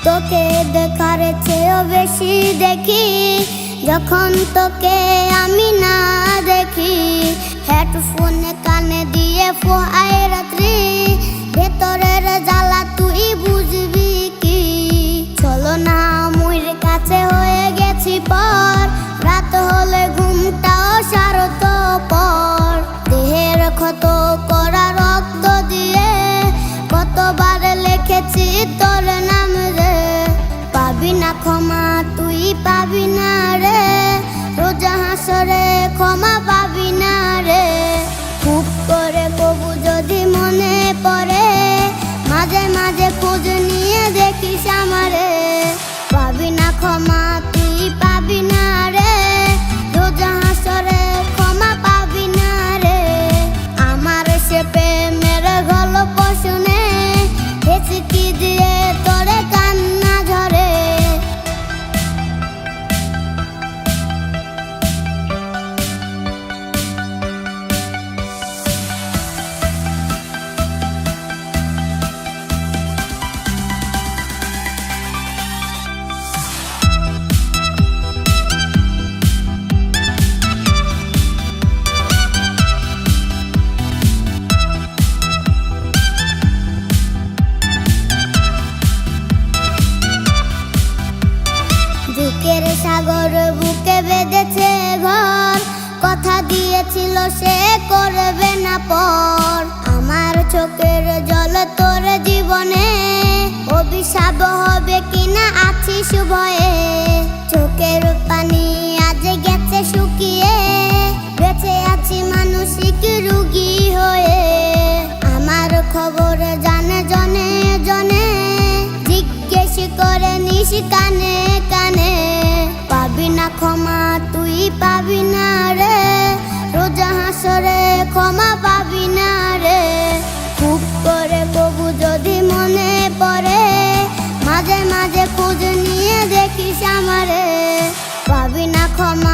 তোকে দেখার চেয়েও বেশি দেখি যখন তোকে আমি না দেখি। হেডফোনে কানে দিয়ে ফোয়াই রাত্রি, ভেতরের জ্বালা তুই বুঝবি কি। চলো না মুইর কাছে হয়ে গেছি পর, রাত হলে ঘুমটাও সারত পর। দেহের ক্ষত করা রক্ত দিয়ে কতবার লিখেছি তোর নাম রে। পাবি না ক্ষমা তুই পাবি না রে, রোজা হাসরে ক্ষমা পাবি না রে। খুব করে কবু যদি মনে পড়ে, মাঝে মাঝে খোঁজ নিয়ে দেখিস আমারে। পাবি না ক্ষমা তুই পাবি না রে, রোজা হাসরে ক্ষমা পাবি না রে। আমার সে প্রেমের গল্প শুনে হেঁচকি দিয়ে তোরে কান্না ঝরে। বুকের সাগর বুকে বেঁধেছে ঘর, কথা দিয়েছিল সে করবে না পর। আমার চোখের জল তোর জীবনে অভিশাপ হবে কিনা আছিস ভয়ে। চোখের পানি আজ গেছে শুকিয়ে, বেঁচে আছি মানসিক রুগী হয়ে। আমার খবর জানে জনে জনে, জিজ্ঞেস করে নিস কানে কানে। পাবি না ক্ষমা তুই পাবি না রে, রোজা হাসরে ক্ষমা পাবি না রে। খুব করে কবু যদি মনে পড়ে, মাঝে মাঝে খোঁজ নিয়ে দেখিস আমারে। পাবি না ক্ষমা